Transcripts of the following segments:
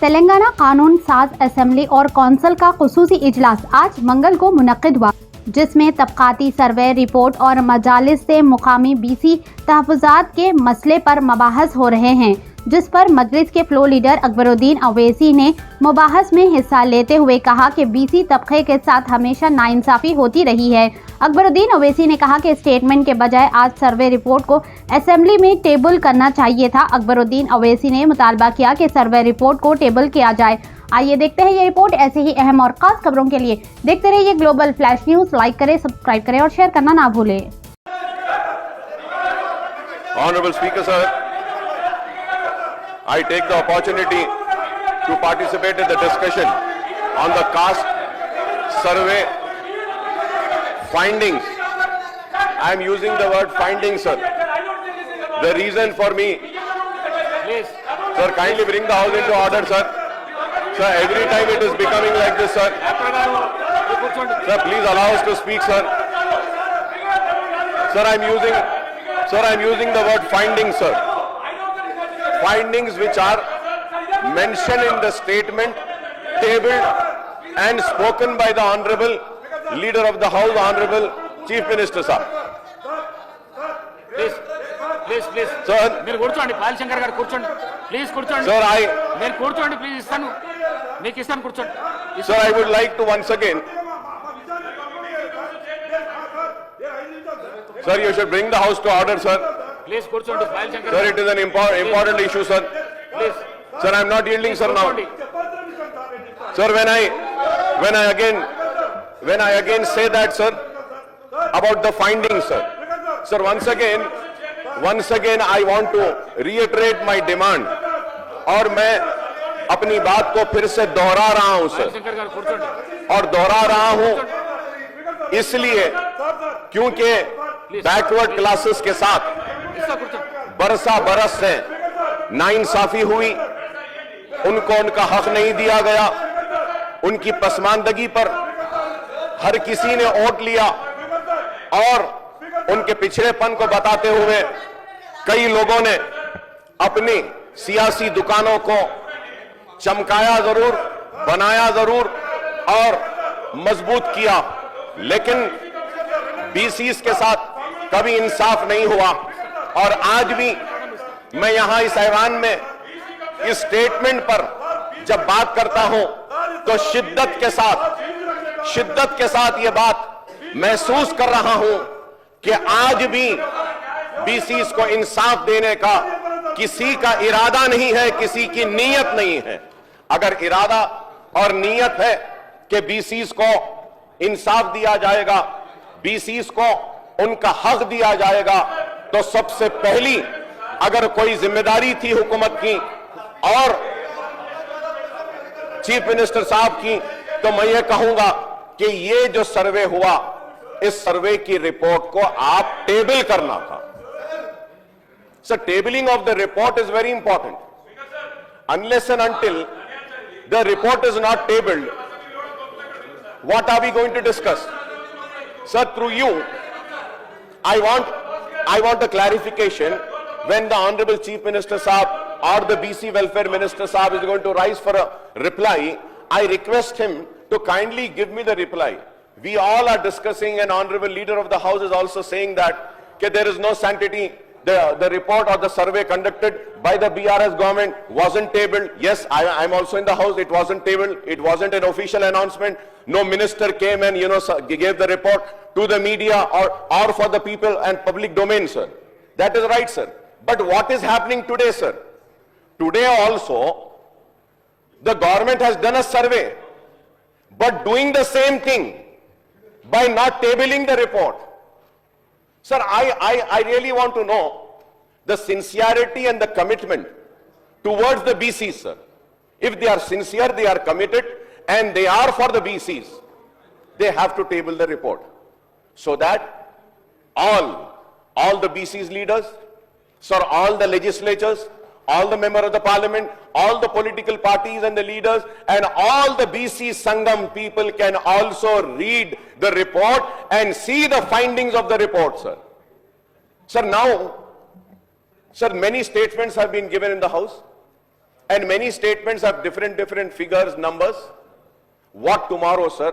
तेलंगाना कानून साज असेंबली और कौंसिल का खुसूसी इजलास आज मंगल को मुनक्किद हुआ, जिसमें तबकाती सर्वे रिपोर्ट और मजालिस से मुकामी बीसी तहफ़्फ़ुज़ात के मसले पर मबाहस हो रहे हैं, जिस पर मजलिस के फ्लोर लीडर अकबरुद्दीन अवैसी ने मुबाहस में हिस्सा लेते हुए कहा कि बीसी तबके के साथ हमेशा नाइंसाफ़ी होती रही है। अकबरुद्दीन अवैसी ने कहा कि स्टेटमेंट के बजाय आज सर्वे रिपोर्ट को असेंबली में टेबल करना चाहिए था। अकबरुद्दीन अवैसी ने मुतालबा किया कि सर्वे रिपोर्ट को टेबल किया जाए। आइए देखते हैं ये रिपोर्ट। ऐसे ही अहम और खास खबरों के लिए देखते रहिए ग्लोबल फ्लैश न्यूज़। लाइक करें, सब्सक्राइब करें और शेयर करना ना भूलें। Honorable Speaker, sir, I take the opportunity to participate in the discussion on the caste survey findings. I am using the word findings, sir. The reason for me, Please. sir, kindly bring the house into order, sir. Sir, every time it is becoming like this, sir. Sir, please allow us to speak, sir. Sir, I am using the word findings, sir. Findings which are mentioned in the statement, tabled and spoken by the Honorable Leader of the House, Honorable Chief Minister, sir. Please Sir, మీరు కూర్చోండి. పాల్ శంకర్ గారు కూర్చోండి please, కూర్చోండి. sir, మీరు కూర్చోండి please, ఇస్తాను మీకు ఇస్తాను, కూర్చోండి. sir, I would like to once again, sir, you should bring the house to order, sir. Please కూర్చోండి. Paul Shankar Sir, it is an important issue, sir. Please Sir, I am not yielding, sir, now. కూర్చోండి. Sir, when I again say that, sir, about the findings, sir. Sir, once again I want to reiterate my demand. और मैं अपनी बात को फिर से दोहरा रहा हूं, పాల్ sir. శంకర్ గారు కూర్చోండి. और दोहरा रहा हूं इसलिए क्योंकि बैकवर्ड क्लासेस के साथ ఇస్తా, కూర్చోండి. बरसा बरस से नाइंसाफी हुई, उनको उनका हक नहीं दिया गया, उनकी पसमानदगी पर हर किसी ने वोट लिया और उनके पिछड़ेपन को बताते हुए कई लोगों ने अपनी सियासी दुकानों को चमकाया जरूर, बनाया जरूर और मजबूत किया, लेकिन बीसीस के साथ कभी इंसाफ नहीं हुआ। और आज भी मैं यहां इस ऐवान में इस स्टेटमेंट पर जब बात करता हूं तो शिद्दत के साथ यह बात महसूस कर रहा हूं कि आज भी बीसीस को इंसाफ देने का किसी का इरादा नहीं है, किसी की नीयत नहीं है। अगर इरादा और नीयत है कि बीसीस को इंसाफ दिया जाएगा, बीसीस को उनका हक दिया जाएगा, तो सबसे पहली अगर कोई जिम्मेदारी थी हुकूमत की और चीफ मिनिस्टर साहब की, तो मैं ये कहूंगा कि ये जो सर्वे हुआ, इस सर्वे की रिपोर्ट को आप टेबल करना था। Sir, tabling of the report is very important. Unless and until the report is not tabled, what are we going to discuss? Sir, through you, I want a clarification. When the Honorable Chief Minister Sahab or the BC Welfare Minister Sahab is going to rise for a reply, I request him to kindly give me the reply. We all are discussing, and Honorable Leader of the House is also saying that there is no sanctity. The report or the survey conducted by the BRS government wasn't tabled. Yes, I'm also in the House. It wasn't tabled. It wasn't an official announcement. No minister came and gave the report to the media or for the people and public domain, sir. That is right, sir. But what is happening today, sir? Today also, the government has done a survey, but doing the same thing by not tabling the report. Sir, I really want to know the sincerity and the commitment towards the BCs, sir. If they are sincere, they are committed, and they are for the BCs, they have to table the report so that all the BCs leaders, sir, all the legislatures, all the members of the parliament, all the political parties and the leaders, and all the BC Sangam people can also read the report and see the findings of the report, sir. Sir, now, sir, many statements have been given in the House, and many statements have different figures, numbers. What tomorrow, sir?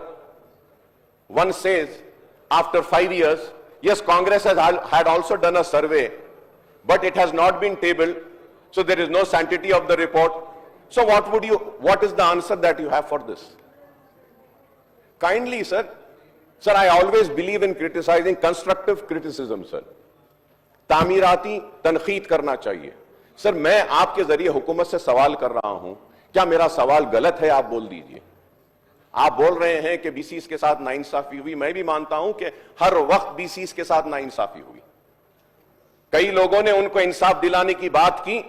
One says, after 5 years, yes, Congress had also done a survey, but it has not been tabled, so there is no sanctity of the report. So what is the answer that you have for this? Kindly, sir, I always believe in criticizing, constructive criticism, sir. तामीराती तनखीद करना चाहिए. Sir, मैं आपके जरिए हुकूमत से सवाल कर रहा हूं, क्या मेरा सवाल गलत है? आप बोल दीजिए. आप बोल रहे हैं कि बीसीस के साथ नाइंसाफी हुई. मैं भी मानता हूं कि हर वक्त बीसीस के साथ नाइंसाफी हुई. कई लोगों ने उनको इंसाफ दिलाने की बात की,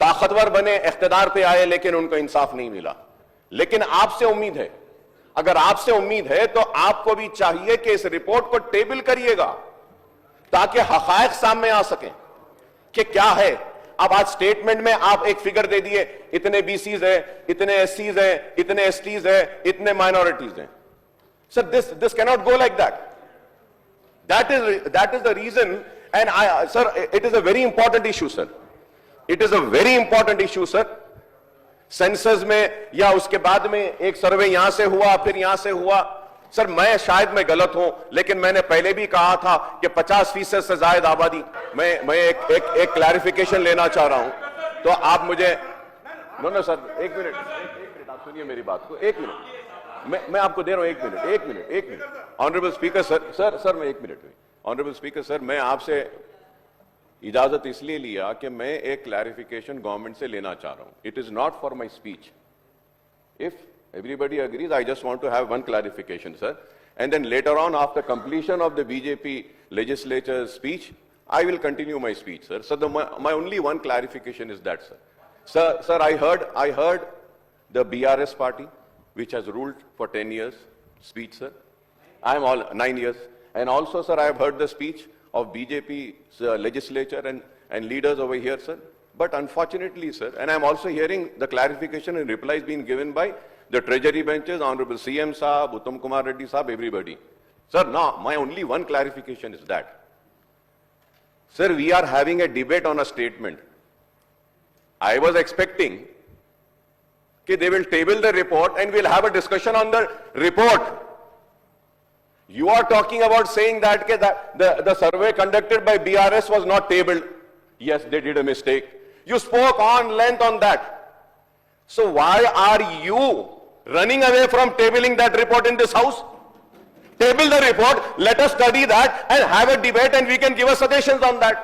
ताकतवर बने, इख्तिदार पे आए, लेकिन उनको इंसाफ नहीं मिला. लेकिन आपसे उम्मीद है, अगर आपसे उम्मीद है तो आपको भी चाहिए कि इस रिपोर्ट को टेबल करिएगा, ताकि हकायक सामने आ सकें कि क्या है. अब आज स्टेटमेंट में आप एक फिगर दे दिए, इतने बीसीज है, इतने एससीज है, इतने एसटीज है, इतने माइनॉरिटीज हैं. Sir, this cannot go like that. That is the reason. And sir, it is a very important issue, sir. It is a very important issue, sir. Census में या उसके बाद में एक सर्वे यहां से हुआ, फिर यहां से हुआ. सर, मैं गलत हूं, लेकिन मैंने पहले भी कहा था कि 50% से ज्यादा आबादी. मैं एक क्लैरिफिकेशन लेना चाह रहा हूं, तो आप मुझे नो सर, एक मिनट आप सुनिए मेरी बात को. एक मिनट मैं आपको दे रहा हूं. एक मिनट ऑनरेबल स्पीकर सर, मैं 1 मिनट. ऑनरेबल स्पीकर सर, मैं आपसे इजाजत इसलिए लिया कि मैं एक क्लैरिफिकेशन गवर्नमेंट से लेना चाह रहा हूं. It is not for my speech. If everybody agrees, I just want to have one clarification, sir. And then later on, after completion of the BJP legislature's speech, I will continue my speech, sir. So my only one clarification is that, sir. Sir, I heard the BRS party, which has ruled for 10 years, speech, sir. I am all 9 years. And also, sir, I have heard the speech of BJP's legislature and leaders over here, sir. But unfortunately, sir, and I'm also hearing the clarification and replies being given by the treasury benches, Honorable CM Saab, Uttam Kumar Reddy Saab, everybody. Sir, now, my only one clarification is that, sir, we are having a debate on a statement. I was expecting that they will table the report and we'll have a discussion on the report. You are talking about saying that the survey conducted by BRS was not tabled. Yes, they did a mistake. You spoke on length on that. So why are you running away from tabling that report in this house? Table the report, let us study that and have a debate, and we can give us suggestions on that.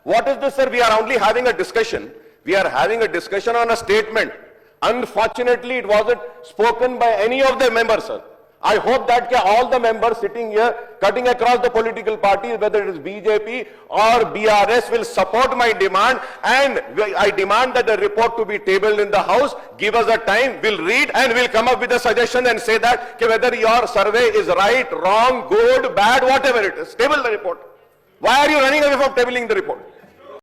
What is this, sir? We are only having a discussion. We are having a discussion on a statement. Unfortunately, it wasn't spoken by any of the members, sir. I hope that all the members sitting here, cutting across the political parties, whether it is BJP or BRS, will support my demand, and I demand that the report to be tabled in the House. Give us a time, we'll read and we'll come up with a suggestion and say that whether your survey is right, wrong, good, bad, whatever it is, table the report. Why are you running away from tabling the report?